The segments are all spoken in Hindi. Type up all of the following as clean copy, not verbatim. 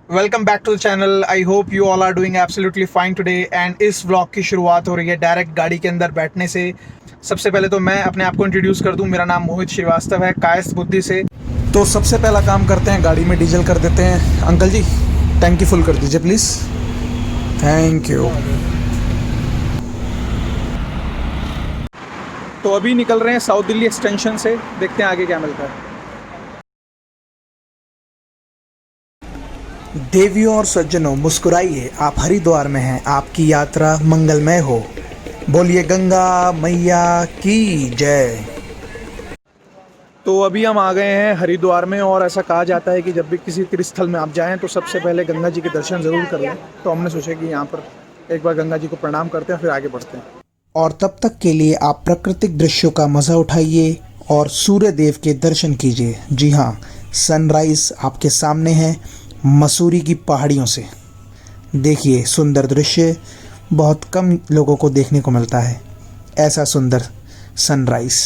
Welcome back to the channel. I hope you all are doing absolutely fine today. And इस व्लॉग की शुरुआत हो रही है डायरेक्ट गाड़ी के अंदर बैठने से। सबसे पहले तो मैं अपने आप को इंट्रोड्यूस कर दूं। मेरा नाम मोहित श्रीवास्तव है, कायस्थ बुद्धि से। तो सबसे पहला काम करते हैं, गाड़ी में डीजल कर देते हैं। अंकल जी टैंकी फुल कर दीजिए प्लीज़। Thank you. तो अभी निकल रहे हैं साउथ दिल्ली एक्सटेंशन से, देखते हैं आगे क्या मिलता है। देवियों और सज्जनों मुस्कुराइए, आप हरिद्वार में हैं, आपकी यात्रा मंगलमय हो। बोलिए गंगा मैया की जय। तो अभी हम आ गए हैं हरिद्वार में, और ऐसा कहा जाता है कि जब भी किसी तीर्थस्थल में आप जाएं तो सबसे पहले गंगा जी के दर्शन ज़रूर कर लें। तो हमने सोचा कि यहाँ पर एक बार गंगा जी को प्रणाम करते हैं, फिर आगे बढ़ते हैं। और तब तक के लिए आप प्राकृतिक दृश्यों का मज़ा उठाइए और सूर्य देव के दर्शन कीजिए। जी हाँ, सनराइज़ आपके सामने है मसूरी की पहाड़ियों से। देखिए सुंदर दृश्य, बहुत कम लोगों को देखने को मिलता है ऐसा सुंदर सनराइज़।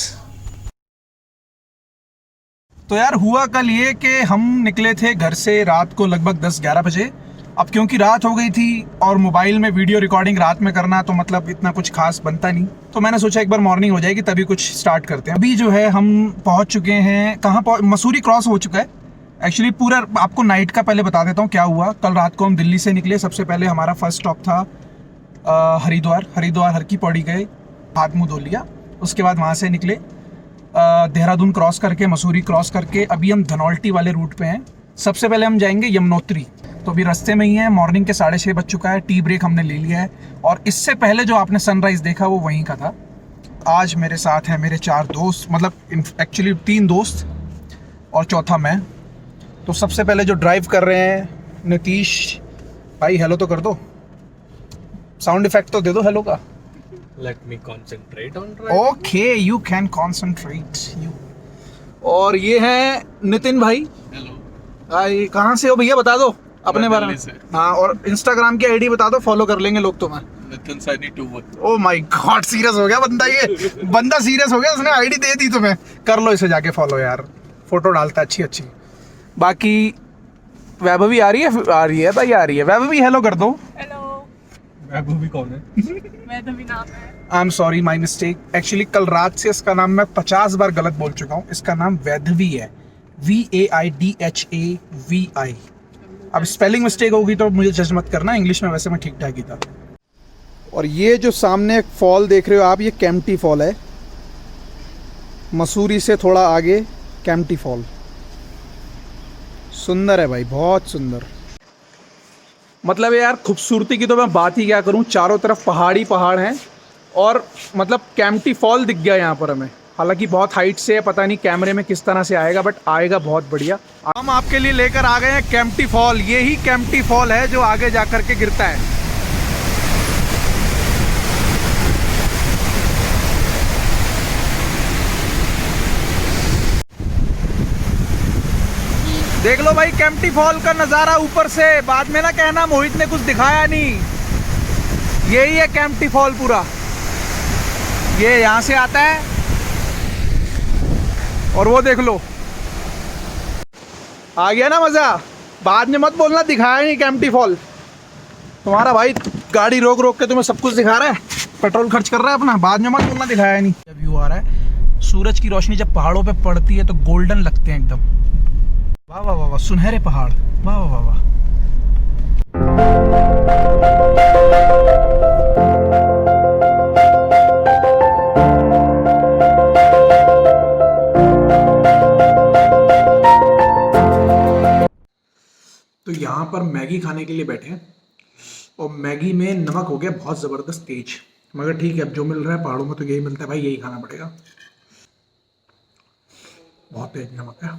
तो यार हुआ कल ये कि हम निकले थे घर से रात को लगभग 10-11 बजे। अब क्योंकि रात हो गई थी और मोबाइल में वीडियो रिकॉर्डिंग रात में करना तो मतलब इतना कुछ खास बनता नहीं, तो मैंने सोचा एक बार मॉर्निंग हो जाएगी तभी कुछ स्टार्ट करते हैं। अभी जो है हम पहुंच चुके हैं, कहाँ मसूरी क्रॉस हो चुका है। एक्चुअली पूरा आपको नाइट का पहले बता देता हूँ क्या हुआ। कल रात को हम दिल्ली से निकले। सबसे पहले हमारा फर्स्ट स्टॉप था हरिद्वार हर की पौड़ी गए, हाथ मुँह धो लिया। उसके बाद वहाँ से निकले देहरादून क्रॉस करके, मसूरी क्रॉस करके अभी हम धनौल्टी वाले रूट पे हैं। सबसे पहले हम जाएंगे यमुनोत्री, तो अभी रास्ते में ही है। मॉर्निंग के 6:30 बज चुका है, टी ब्रेक हमने ले लिया है। और इससे पहले जो आपने सनराइज़ देखा वो वहीं का था। आज मेरे साथ हैं मेरे 4 दोस्त, मतलब एक्चुअली 3 दोस्त और चौथा मैं। तो सबसे पहले जो ड्राइव कर रहे हैं नीतीश भाई, हेलो तो कर दो, साउंड इफेक्ट तो दे दो हेलो का। Let me concentrate on driving. Okay, you can concentrate you. और ये हैं नितिन भाई। Hello. भाई कहाँ से हो भैया, बता दो अपने बारे में। दिल्ली से। हाँ, और इंस्टाग्राम की आईडी बता दो, फॉलो कर लेंगे लोग तुम्हें। Nitin Saini 21. Oh my God, serious हो गया बंदा। ये बंदा सीरियस हो गया, उसने आईडी दे दी तुम्हें। कर लो इसे जाके फॉलो यार, फोटो डालता है अच्छी अच्छी। बाकी वैभवी आ रही है भाई, आ रही है। वैभवी हेलो कर दो। हेलो, वैभव भी कौन है? वैधवी नाम है। I am sorry, my mistake. Actually कल रात से इसका नाम मैं 50 बार गलत बोल चुका हूँ। इसका नाम वैधवी है, VAIDHAVI। अब स्पेलिंग मिस्टेक होगी तो मुझे जज मत करना, इंग्लिश में वैसे मैं ठीक ठाक ही था। और ये जो सामने एक फॉल देख रहे हो आप, ये कैम्प्टी फॉल है। मसूरी से थोड़ा आगे कैम्प्टी फॉल। सुंदर है भाई, बहुत सुंदर। मतलब यार खूबसूरती की तो मैं बात ही क्या करूं, चारों तरफ पहाड़ी पहाड़ हैं। और मतलब कैम्प्टी फॉल दिख गया यहाँ पर हमें। हालांकि बहुत हाइट से है, पता नहीं कैमरे में किस तरह से आएगा, बट आएगा बहुत बढ़िया। हम आपके लिए लेकर आ गए हैं कैम्प्टी फॉल। ये ही कैम्प्टी फॉल है जो आगे जा कर के गिरता है। देख लो भाई कैम्प्टी फॉल का नज़ारा ऊपर से। बाद में ना कहना मोहित ने कुछ दिखाया नहीं। यही है कैम्प्टी फॉल पूरा। ये यहाँ से आता है और वो देख लो, आ गया ना मज़ा। बाद में मत बोलना दिखाया नहीं कैम्प्टी फॉल। तुम्हारा भाई गाड़ी रोक रोक के तुम्हें सब कुछ दिखा रहा है, पेट्रोल खर्च कर रहा है अपना। बाद में मत बोलना दिखाया नहीं। जब व्यू आ रहा है, सूरज की रोशनी जब पहाड़ों पे पड़ती है तो गोल्डन लगते हैं एकदम। वाह वाह वाह वाह, सुनहरे पहाड़, वाह वाह वाह वाह। तो यहाँ पर मैगी खाने के लिए बैठे हैं और मैगी में नमक हो गया बहुत ज़बरदस्त तेज। मगर ठीक है, अब जो मिल रहा है पहाड़ों में तो यही मिलता है भाई, यही खाना पड़ेगा। बहुत तेज नमक है।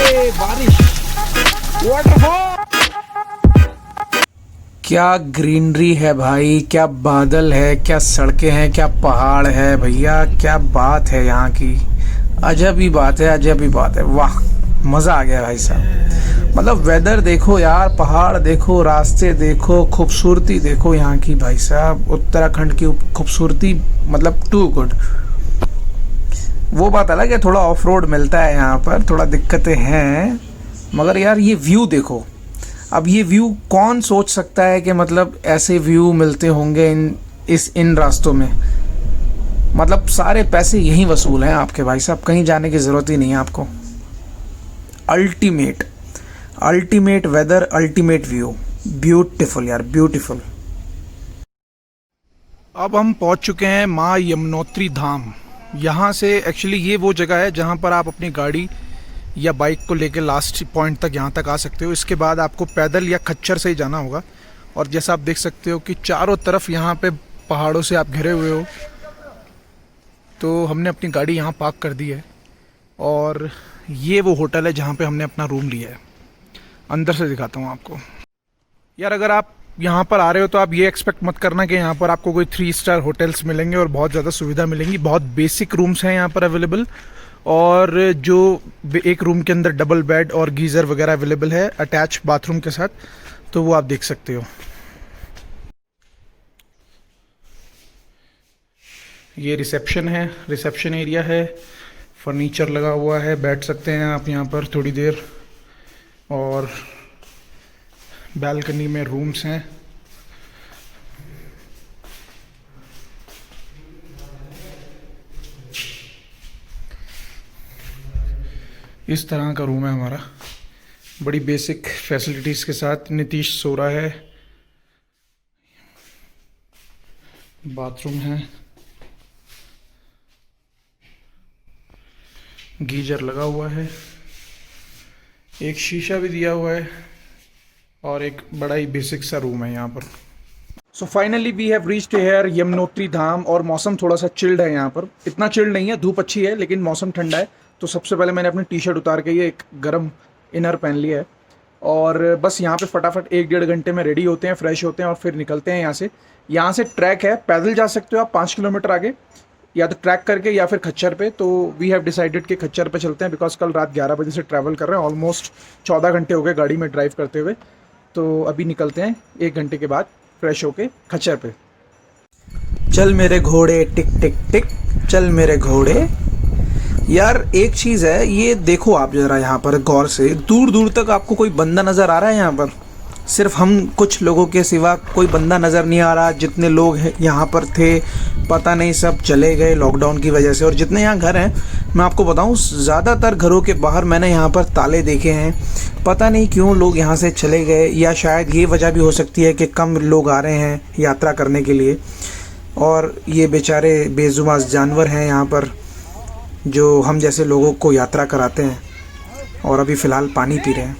ये बारिश, वाटरफॉल। क्या ग्रीनरी है भाई, क्या बादल है, क्या सड़कें हैं, क्या पहाड़ है भैया, क्या बात है यहाँ की। अजब ही बात है, अजब ही बात है। वाह, मज़ा आ गया भाई साहब। मतलब वेदर देखो यार, पहाड़ देखो, रास्ते देखो, खूबसूरती देखो यहाँ की भाई साहब। उत्तराखंड की खूबसूरती मतलब टू गुड। वो बात अलग है, थोड़ा ऑफ रोड मिलता है यहाँ पर, थोड़ा दिक्कतें हैं, मगर यार ये व्यू देखो। अब ये व्यू कौन सोच सकता है कि मतलब ऐसे व्यू मिलते होंगे इन रास्तों में। मतलब सारे पैसे यहीं वसूल हैं आपके भाई साहब, कहीं जाने की ज़रूरत ही नहीं है आपको। Ultimate weather, ultimate view, beautiful यार, ब्यूटीफुल। अब हम पहुंच चुके हैं माँ यमुनोत्री धाम। यहाँ से एक्चुअली ये वो जगह है जहाँ पर आप अपनी गाड़ी या बाइक को लेके लास्ट पॉइंट तक यहाँ तक आ सकते हो। इसके बाद आपको पैदल या खच्चर से ही जाना होगा। और जैसा आप देख सकते हो कि चारों तरफ यहाँ पे पहाड़ों से आप घिरे हुए हो। तो हमने अपनी गाड़ी यहाँ पार्क कर दी है और ये वो होटल है जहाँ पे हमने अपना रूम लिया है। अंदर से दिखाता हूँ आपको। यार अगर आप यहाँ पर आ रहे हो तो आप ये एक्सपेक्ट मत करना कि यहाँ पर आपको कोई 3 स्टार होटल्स मिलेंगे और बहुत ज़्यादा सुविधा मिलेंगी। बहुत बेसिक रूम्स हैं यहाँ पर अवेलेबल, और जो एक रूम के अंदर डबल बेड और गीज़र वगैरह अवेलेबल है अटैच बाथरूम के साथ, तो वो आप देख सकते हो। ये रिसेप्शन है, रिसेप्शन एरिया है, फर्नीचर लगा हुआ है, बैठ सकते हैं आप यहाँ पर थोड़ी देर। और बालकनी में रूम्स हैं। इस तरह का रूम है हमारा, बड़ी बेसिक फैसिलिटीज़ के साथ। नीतीश सो रहा है। बाथरूम है, गीजर लगा हुआ है, एक शीशा भी दिया हुआ है और एक बड़ा ही बेसिक सा रूम है यहाँ पर। So finally we have reached here Yamunotri Dham. और मौसम थोड़ा सा चिल्ड है यहाँ पर, इतना चिल्ड नहीं है, धूप अच्छी है लेकिन मौसम ठंडा है। तो सबसे पहले मैंने अपनी टी शर्ट उतार के ये एक गर्म इनर पहन लिया है और बस यहाँ पे फटाफट 1-1.5 घंटे में रेडी होते हैं, फ्रेश होते हैं और फिर निकलते हैं यहाँ से। यहाँ से ट्रैक है, पैदल जा सकते हो आप 5 किलोमीटर आगे, या तो ट्रैक करके या फिर खच्चर पे। तो वी हैव डिसाइडेड कि खच्चर पे चलते हैं, बिकॉज कल रात 11 बजे से ट्रैवल कर रहे हैं। ऑलमोस्ट 14 घंटे हो गए गाड़ी में ड्राइव करते हुए। तो अभी निकलते हैं 1 घंटे के बाद फ्रेश होके खच्चर पे। चल मेरे घोड़े टिक टिक टिक, चल मेरे घोड़े। यार एक चीज़ है, ये देखो आप ज़रा यहाँ पर गौर से, दूर दूर तक आपको कोई बंदा नज़र आ रहा है यहाँ पर? सिर्फ हम कुछ लोगों के सिवा कोई बंदा नज़र नहीं आ रहा। जितने लोग यहाँ पर थे पता नहीं सब चले गए लॉकडाउन की वजह से। और जितने यहाँ घर हैं मैं आपको बताऊँ, ज़्यादातर घरों के बाहर मैंने यहाँ पर ताले देखे हैं। पता नहीं क्यों लोग यहाँ से चले गए, या शायद ये वजह भी हो सकती है कि कम लोग आ रहे हैं यात्रा करने के लिए। और ये बेचारे बेजुबान जानवर हैं यहाँ पर जो हम जैसे लोगों को यात्रा कराते हैं, और अभी फ़िलहाल पानी पी रहे हैं।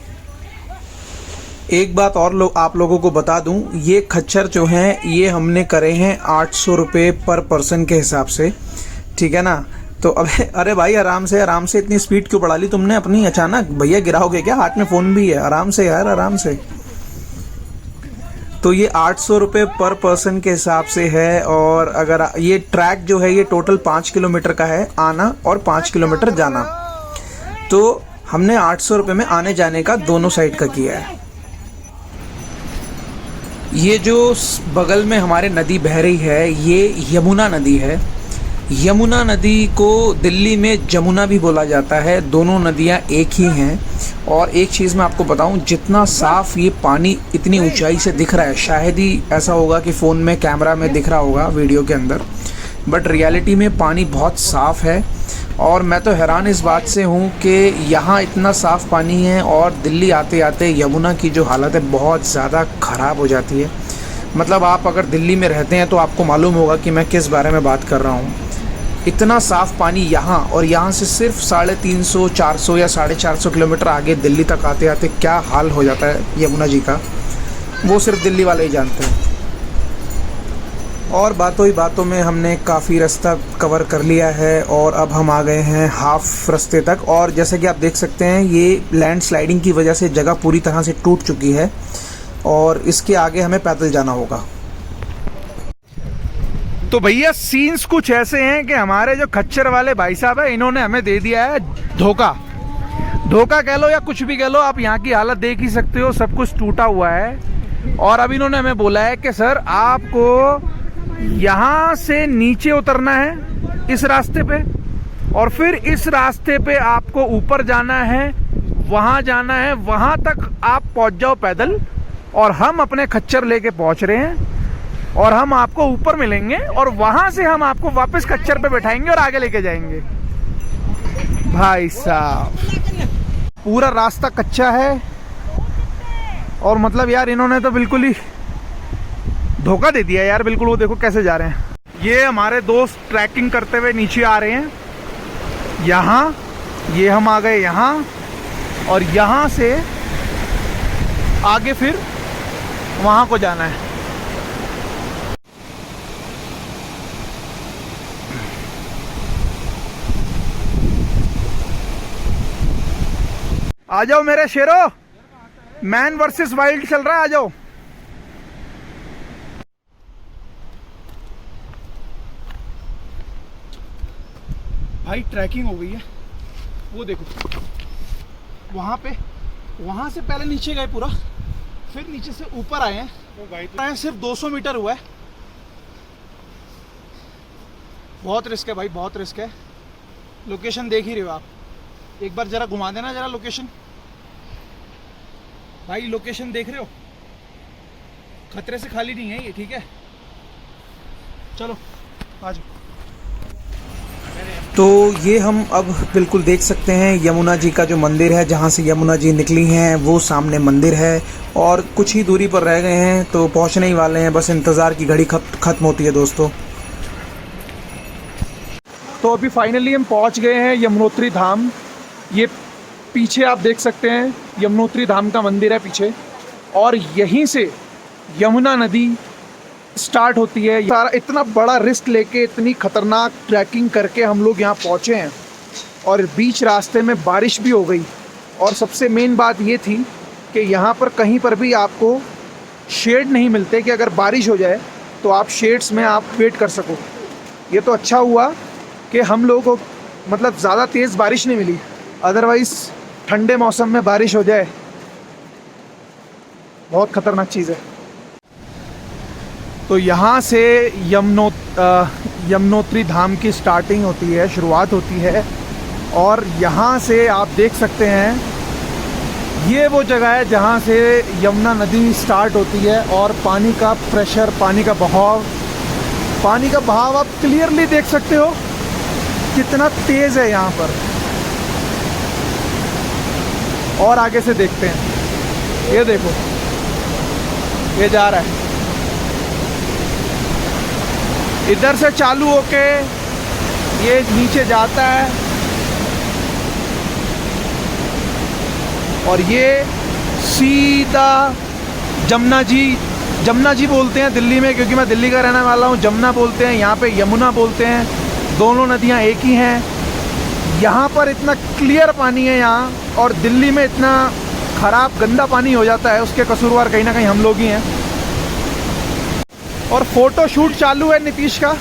एक बात और आप लोगों को बता दूं, ये खच्चर जो हैं ये हमने करे हैं 800 रुपये पर पर्सन के हिसाब से, ठीक है ना। तो अरे भाई आराम से इतनी स्पीड क्यों बढ़ा ली तुमने अपनी अचानक? भैया गिराओगे क्या? हाथ में फ़ोन भी है, आराम से यार, आराम से। तो ये 800 रुपये पर पर्सन के हिसाब से है। और अगर ये ट्रैक जो है ये टोटल 5 किलोमीटर का है, आना और 5 किलोमीटर जाना। तो हमने 800 रुपये में आने जाने का दोनों साइड का किया है। ये जो बगल में हमारे नदी बह रही है ये यमुना नदी है। यमुना नदी को दिल्ली में जमुना भी बोला जाता है, दोनों नदियां एक ही हैं। और एक चीज़ मैं आपको बताऊं, जितना साफ़ ये पानी इतनी ऊंचाई से दिख रहा है, शायद ही ऐसा होगा कि फ़ोन में कैमरा में दिख रहा होगा वीडियो के अंदर, बट रियलिटी में पानी बहुत साफ़ है। और मैं तो हैरान इस बात से हूँ कि यहाँ इतना साफ़ पानी है और दिल्ली आते आते यमुना की जो हालत है बहुत ज़्यादा ख़राब हो जाती है। मतलब आप अगर दिल्ली में रहते हैं तो आपको मालूम होगा कि मैं किस बारे में बात कर रहा हूँ। इतना साफ़ पानी यहाँ, और यहाँ से सिर्फ 350, 400 या 450 किलोमीटर आगे दिल्ली तक आते आते क्या हाल हो जाता है यमुना जी का, वो सिर्फ दिल्ली वाले ही जानते हैं। और बातों ही बातों में हमने काफ़ी रास्ता कवर कर लिया है और अब हम आ गए हैं हाफ रास्ते तक। और जैसे कि आप देख सकते हैं ये लैंड स्लाइडिंग की वजह से जगह पूरी तरह से टूट चुकी है और इसके आगे हमें पैदल जाना होगा। तो भैया सीन्स कुछ ऐसे हैं कि हमारे जो खच्चर वाले भाई साहब है, इन्होंने हमें दे दिया है धोखा। धोखा कह लो या कुछ भी कह लो, आप यहाँ की हालत देख ही सकते हो, सब कुछ टूटा हुआ है। और अब इन्होंने हमें बोला है कि सर आपको यहाँ से नीचे उतरना है इस रास्ते पे, और फिर इस रास्ते पे आपको ऊपर जाना है, वहाँ जाना है, वहाँ तक आप पहुँच जाओ पैदल, और हम अपने खच्चर लेके पहुँच रहे हैं और हम आपको ऊपर मिलेंगे और वहाँ से हम आपको वापस खच्चर पे बैठाएंगे और आगे लेके जाएंगे। भाई साहब पूरा रास्ता कच्चा है, और मतलब यार इन्होंने तो बिल्कुल ही धोखा दे दिया यार, बिल्कुल। वो देखो कैसे जा रहे हैं। ये हमारे दोस्त ट्रैकिंग करते हुए नीचे आ रहे हैं यहाँ, ये हम आ गए यहाँ, और यहाँ से आगे फिर वहाँ को जाना है। आ जाओ मेरे शेरो, मैन वर्सेस वाइल्ड चल रहा है, आ जाओ। भाई ट्रैकिंग हो गई है, वो देखो वहां पे, वहां से पहले नीचे गए पूरा, फिर नीचे से ऊपर आए हैं। वो भाई सिर्फ 200 मीटर हुआ है। बहुत रिस्क है भाई, बहुत रिस्क है। लोकेशन देख ही रहे हो आप, एक बार जरा घुमा देना जरा लोकेशन। भाई लोकेशन देख रहे हो, खतरे से खाली नहीं है ये, ठीक है। चलो आ जाओ। तो ये हम अब बिल्कुल देख सकते हैं यमुना जी का जो मंदिर है, जहाँ से यमुना जी निकली हैं, वो सामने मंदिर है, और कुछ ही दूरी पर रह गए हैं तो पहुँचने ही वाले हैं, बस इंतज़ार की घड़ी खत्म होती है दोस्तों। तो अभी फाइनली हम पहुँच गए हैं यमुनोत्री धाम। ये पीछे आप देख सकते हैं यमुनोत्री धाम का मंदिर है पीछे, और यहीं से यमुना नदी स्टार्ट होती है। सारा इतना बड़ा रिस्क लेके, इतनी खतरनाक ट्रैकिंग करके हम लोग यहाँ पहुँचे हैं, और बीच रास्ते में बारिश भी हो गई। और सबसे मेन बात ये थी कि यहाँ पर कहीं पर भी आपको शेड नहीं मिलते, कि अगर बारिश हो जाए तो आप शेड्स में आप वेट कर सको। ये तो अच्छा हुआ कि हम लोगों को मतलब ज़्यादा तेज़ बारिश नहीं मिली, अदरवाइज़ ठंडे मौसम में बारिश हो जाए बहुत ख़तरनाक चीज़ है। तो यहाँ से यमुनोत्री धाम की स्टार्टिंग होती है, शुरुआत होती है, और यहाँ से आप देख सकते हैं ये वो जगह है जहाँ से यमुना नदी स्टार्ट होती है। और पानी का प्रेशर, पानी का बहाव आप क्लियरली देख सकते हो कितना तेज़ है यहाँ पर। और आगे से देखते हैं, ये देखो ये जा रहा है, इधर से चालू होके ये नीचे जाता है, और ये सीधा जमुना जी बोलते हैं दिल्ली में, क्योंकि मैं दिल्ली का रहने वाला हूँ। जमुना बोलते हैं, यहाँ पे यमुना बोलते हैं, दोनों नदियाँ एक ही हैं। यहाँ पर इतना क्लियर पानी है यहाँ, और दिल्ली में इतना ख़राब गंदा पानी हो जाता है, उसके कसूरवार कहीं ना कहीं हम लोग ही हैं। और फोटो शूट चालू है नीतीश का।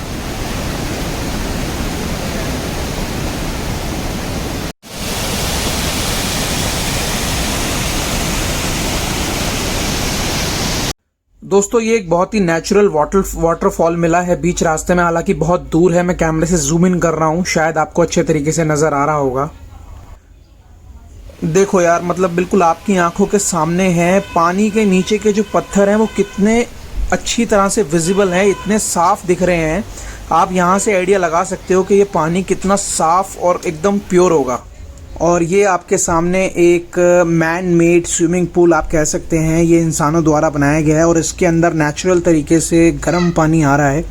दोस्तों ये एक बहुत ही नेचुरल वाटरफॉल मिला है बीच रास्ते में, हालांकि बहुत दूर है। मैं कैमरे से जूम इन कर रहा हूँ, शायद आपको अच्छे तरीके से नज़र आ रहा होगा। देखो यार, मतलब बिल्कुल आपकी आंखों के सामने है। पानी के नीचे के जो पत्थर हैं वो कितने अच्छी तरह से विजिबल हैं, इतने साफ दिख रहे हैं। आप यहाँ से आइडिया लगा सकते हो कि ये पानी कितना साफ और एकदम प्योर होगा। और ये आपके सामने एक मैन मेड स्विमिंग पूल आप कह सकते हैं, ये इंसानों द्वारा बनाया गया है, और इसके अंदर नेचुरल तरीके से गर्म पानी आ रहा है।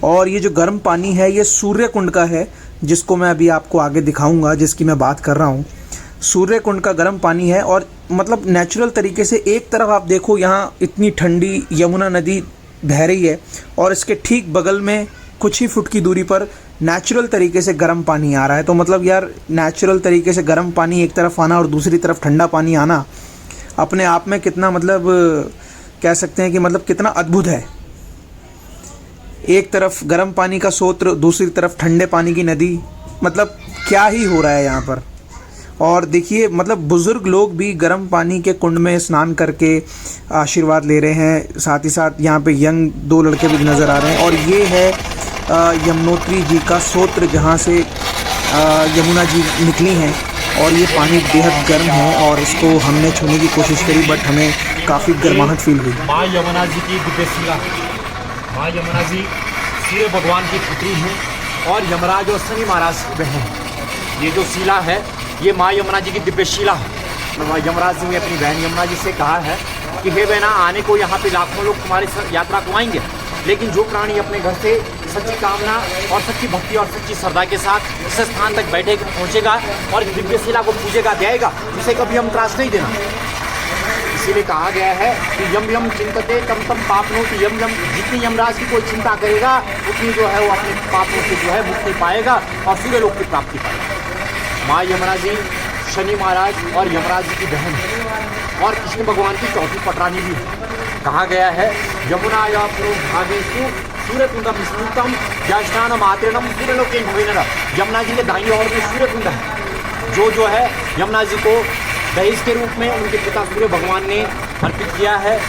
और ये जो गर्म पानी है ये सूर्य कुंड का है, जिसको मैं अभी आपको आगे दिखाऊंगा, जिसकी मैं बात कर रहा हूँ। सूर्य कुंड का गर्म पानी है, और मतलब नेचुरल तरीके से एक तरफ आप देखो यहाँ इतनी ठंडी यमुना नदी बह रही है, और इसके ठीक बगल में कुछ ही फुट की दूरी पर नेचुरल तरीके से गर्म पानी आ रहा है। तो मतलब यार नेचुरल तरीके से गर्म पानी एक तरफ आना और दूसरी तरफ ठंडा पानी आना अपने आप में कितना मतलब कह सकते हैं कि मतलब कितना अद्भुत है। एक तरफ गर्म पानी का सोत्र, दूसरी तरफ ठंडे पानी की नदी, मतलब क्या ही हो रहा है यहाँ पर। और देखिए मतलब बुज़ुर्ग लोग भी गर्म पानी के कुंड में स्नान करके आशीर्वाद ले रहे हैं। साथ ही साथ यहाँ पे यंग 2 लड़के भी नज़र आ रहे हैं। और ये है यमुनोत्री जी का सोत्र, जहाँ से यमुना जी निकली हैं। और ये पानी बेहद गर्म है और इसको हमने छूने की कोशिश करी, बट हमें काफ़ी गर्माहट फील हुई। माँ यमुना जी की दिव्य शिला। माँ यमुना जी सूर्य भगवान की पुत्री हैं और यमराज और शनि महाराज की बहन। ये जो शिला है ये माँ यमुना जी की दिव्य शिला है। यमराज जी ने अपनी बहन यमुना जी से कहा है कि हे बहना, आने को यहाँ पे लाखों लोग तुम्हारी यात्रा को आएंगे, लेकिन जो प्राणी अपने घर से सच्ची कामना और सच्ची भक्ति और सच्ची श्रद्धा के साथ इस स्थान तक बैठे पहुँचेगा और दिव्य शिला को पूजेगा, ध्याएगा, उसे कभी हम त्रास नहीं देना। इसीलिए कहा गया है कि यम यम चिंतते तम तम पापनो, कि यम यम, जितनी यमराज की कोई चिंता करेगा उतनी जो है वो अपने पापों से जो है मुक्ति पाएगा और सूर्य लोक की प्राप्ति पाएगा। माँ यमुना जी शनि महाराज और यमराज जी की बहन है और कृष्ण भगवान की चौथी पटरानी भी है। कहा गया है यमुनाया भागेशु सूर्यकुंडम स्मृतम ज्येष्ठानम आतीर्णम सूर्यलोके भवेन। यमुना जी के दाईं ओर में सूर्यकुंड है, जो है यमुना जी को दहेज के रूप में उनके पिता सूर्य भगवान ने अर्पित किया है।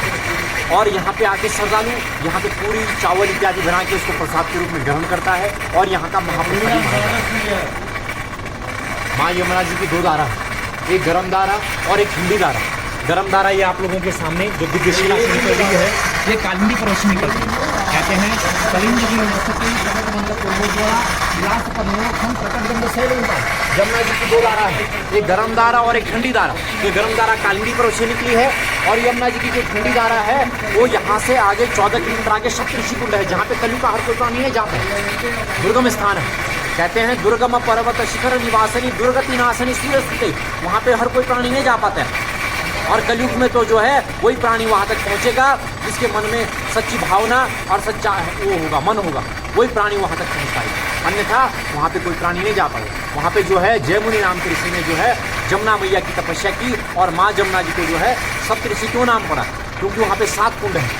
और यहाँ पे आके श्रद्धालु यहाँ पे पूरी चावल इत्यादि बना के उसको प्रसाद के रूप में ग्रहण करता है और यहाँ का महाप्रसाद है। माँ यमुना जी की 2 धारा है, एक गर्म धारा और एक ठंडी धारा। गर्म धारा ये आप लोगों के सामने जो दिव्य शिला से निकल रही है, ये कालिंदी पर रोशनी करती है। कहते हैं कलिंग की यमुना जी की 2 धारा है, एक गर्म धारा और एक ठंडी धारा। ये गर्म धारा कालिंदी पर रोशनी निकली है और यमुना जी की जो ठंडी धारा है वो यहाँ से आगे 14 किलोमीटर आगे सप्तऋषि कुंड है, जहाँ पे कलियुग का हर कोई प्राणी है, जहाँ पे दुर्गम स्थान है। कहते हैं दुर्गम पर्वत शिखर निवासनी दुर्गति नाशनी सूर्य स्थिति, वहाँ पे हर कोई प्राणी नहीं जा पाता है। और कलयुग में तो जो है वही प्राणी वहाँ तक पहुँचेगा जिसके मन में सच्ची भावना और सच्चा वो होगा, मन होगा, वही प्राणी वहाँ तक पहुँच पाएगा। अन्यथा वहाँ पे कोई प्राणी नहीं जा पाएगा। वहाँ पे जो है जयमुनि नाम के ऋषि ने जो है जमुना मैया की तपस्या की और माँ जमुना जी को जो है सप्तऋषि क्यों नाम पड़ा, क्योंकि वहाँ पे 7 कुंड हैं।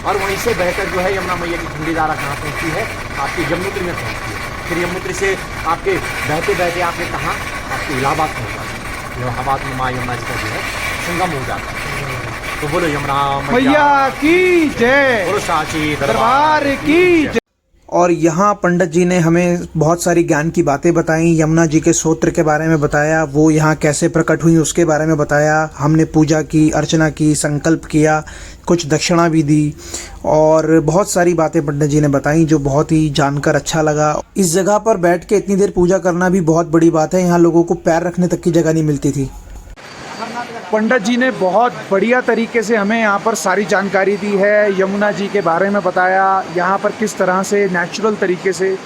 और वहीं से बहकर जो है यमुना मैया की ठंडी धारा कहाँ पहुँचती है, आपकी यमुनोत्री में पहुँचती है। फिर यमुनोत्री से आपके बहते बहते आपने कहा आपके इलाहाबाद पहुँच जाता है। इलाहाबाद में माँ यमुना जी का जो है संगम हो जाता है। तो बोलो यमुना मैया की जय, बोलो सांची दरबार की जय। और यहाँ पंडित जी ने हमें बहुत सारी ज्ञान की बातें बताई, यमुना जी के स्तोत्र के बारे में बताया, वो यहाँ कैसे प्रकट हुई उसके बारे में बताया। हमने पूजा की, अर्चना की, संकल्प किया, कुछ दक्षिणा भी दी और बहुत सारी बातें पंडित जी ने बताई जो बहुत ही जानकर अच्छा लगा। इस जगह पर बैठ के इतनी देर पूजा करना भी बहुत बड़ी बात है, यहाँ लोगों को पैर रखने तक की जगह नहीं मिलती थी। पंडित जी ने बहुत बढ़िया तरीके से हमें यहाँ पर सारी जानकारी दी है, यमुना जी के बारे में बताया, यहाँ पर किस तरह से नेचुरल तरीके से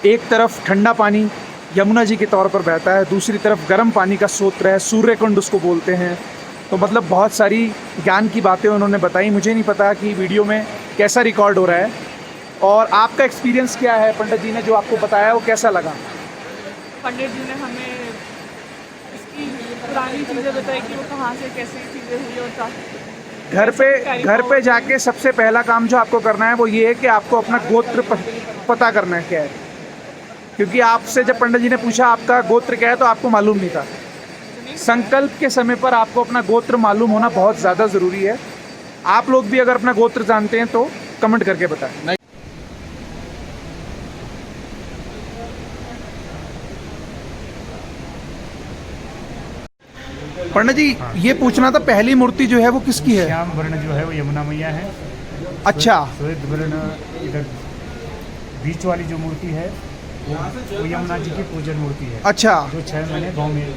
एक तरफ ठंडा पानी यमुना जी के तौर पर बहता है, दूसरी तरफ गर्म पानी का स्रोत्र है, सूर्यकुंड उसको बोलते हैं। तो मतलब बहुत सारी ज्ञान की बातें उन्होंने बताई। मुझे नहीं पता कि वीडियो में कैसा रिकॉर्ड हो रहा है और आपका एक्सपीरियंस क्या है, पंडित जी ने जो आपको बताया वो कैसा लगा? पंडित जी ने हमें इसकी पुरानी चीज़ें बताई कि वो कहाँ से कैसे चीज़ें हुई और घर पे जाके सबसे पहला काम जो आपको करना है वो ये है कि आपको अपना गोत्र पता करना है क्या है, क्योंकि आपसे जब पंडित जी ने पूछा आपका गोत्र क्या है तो आपको मालूम नहीं था। संकल्प के समय पर आपको अपना गोत्र मालूम होना बहुत ज़्यादा ज़रूरी है। आप लोग भी अगर अपना गोत्र जानते हैं तो कमेंट करके बताएं। पंडित जी ये पूछना था, पहली मूर्ति जो है वो किसकी है? श्याम वर्ण जो है वो यमुना मैया है। अच्छा। श्वेत वर्ण इधर बीच वाली जो मूर्ति है वो यमुना जी की पूजन मूर्ति है। अच्छा। जो 6 महीने गांव में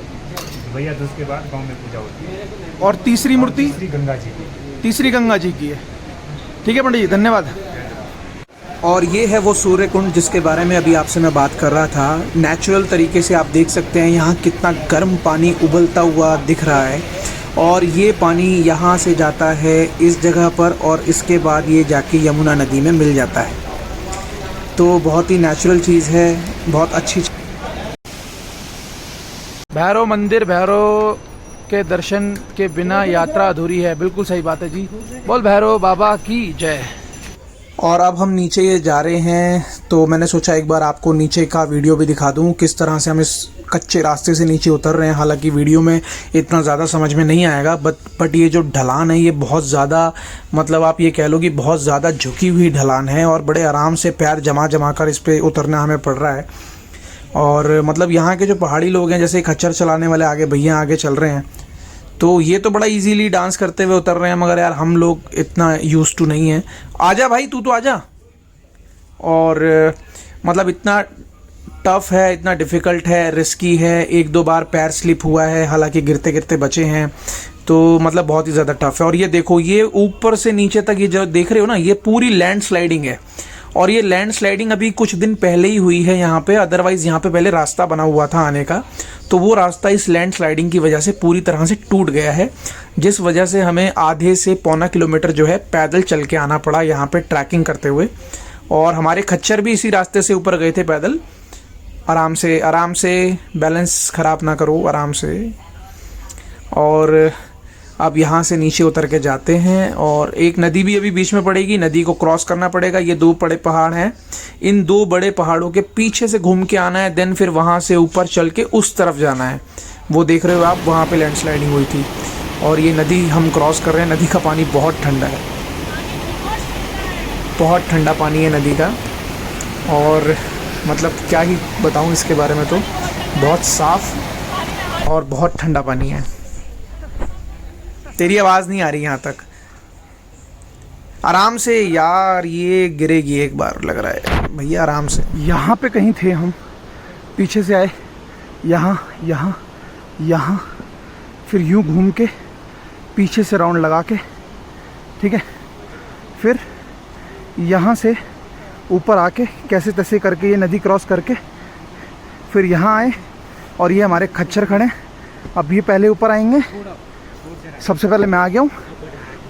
भैया दूज के बाद गांव में पूजा होती है। और तीसरी मूर्ति? तीसरी गंगा जी की। तीसरी गंगा जी की है। ठीक है पंडित जी, धन्यवाद। और ये है वो सूर्य कुंड जिसके बारे में अभी आपसे मैं बात कर रहा था। नेचुरल तरीके से आप देख सकते हैं यहाँ कितना गर्म पानी उबलता हुआ दिख रहा है और ये पानी यहाँ से जाता है इस जगह पर और इसके बाद ये जाके यमुना नदी में मिल जाता है। तो बहुत ही नेचुरल चीज़ है, बहुत अच्छी। भैरव मंदिर भैरव के दर्शन के बिना यात्रा अधूरी है। बिल्कुल सही बात है जी। बोल भैरव बाबा की जय। और अब हम नीचे ये जा रहे हैं, तो मैंने सोचा एक बार आपको नीचे का वीडियो भी दिखा दूं, किस तरह से हम इस कच्चे रास्ते से नीचे उतर रहे हैं। हालांकि वीडियो में इतना ज़्यादा समझ में नहीं आएगा, बट ये जो ढलान है ये बहुत ज़्यादा, मतलब आप ये कह लो कि बहुत ज़्यादा झुकी हुई ढलान है और बड़े आराम से पैर जमा कर इस पर उतरना हमें पड़ रहा है। और मतलब यहाँ के जो पहाड़ी लोग हैं, जैसे खच्चर चलाने वाले आगे भैया आगे चल रहे हैं, तो ये तो बड़ा इजीली डांस करते हुए उतर रहे हैं, मगर यार हम लोग इतना यूज्ड टू नहीं है। आजा भाई, तू तो आजा। और मतलब इतना टफ है, इतना डिफ़िकल्ट है, रिस्की है। एक दो बार पैर स्लिप हुआ है, हालांकि गिरते गिरते बचे हैं, तो मतलब बहुत ही ज़्यादा टफ है। और ये देखो, ये ऊपर से नीचे तक ये जो देख रहे हो ना, ये पूरी लैंड स्लाइडिंग है। और ये लैंड स्लाइडिंग अभी कुछ दिन पहले ही हुई है यहाँ पे, अदरवाइज़ यहाँ पे पहले रास्ता बना हुआ था आने का, तो वो रास्ता इस लैंड स्लाइडिंग की वजह से पूरी तरह से टूट गया है, जिस वजह से हमें आधे से पौना किलोमीटर जो है पैदल चल के आना पड़ा यहाँ पे ट्रैकिंग करते हुए। और हमारे खच्चर भी इसी रास्ते से ऊपर गए थे पैदल। आराम से बैलेंस ख़राब ना करो, आराम से। और अब यहाँ से नीचे उतर के जाते हैं, और एक नदी भी अभी बीच में पड़ेगी, नदी को क्रॉस करना पड़ेगा। ये दो बड़े पहाड़ हैं, इन दो बड़े पहाड़ों के पीछे से घूम के आना है, देन फिर वहाँ से ऊपर चल के उस तरफ जाना है। वो देख रहे हो आप, वहाँ पे लैंड स्लाइडिंग हुई थी। और ये नदी हम क्रॉस कर रहे हैं। नदी का पानी बहुत ठंडा है, बहुत ठंडा पानी है नदी का। और मतलब क्या ही बताऊँ इसके बारे में, तो बहुत साफ़ और बहुत ठंडा पानी है। तेरी आवाज़ नहीं आ रही यहाँ तक। आराम से यार, ये गिरेगी एक बार लग रहा है भैया, आराम से। यहाँ पे कहीं थे हम, पीछे से आए, यहाँ फिर यूँ घूम के पीछे से राउंड लगा के, ठीक है, फिर यहाँ से ऊपर आके कैसे तैसे करके ये नदी क्रॉस करके फिर यहाँ आए। और ये हमारे खच्चर खड़े हैं। अब ये पहले ऊपर आएंगे, सबसे पहले मैं आ गया हूँ,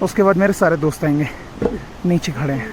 उसके बाद मेरे सारे दोस्त आएंगे, नीचे खड़े हैं।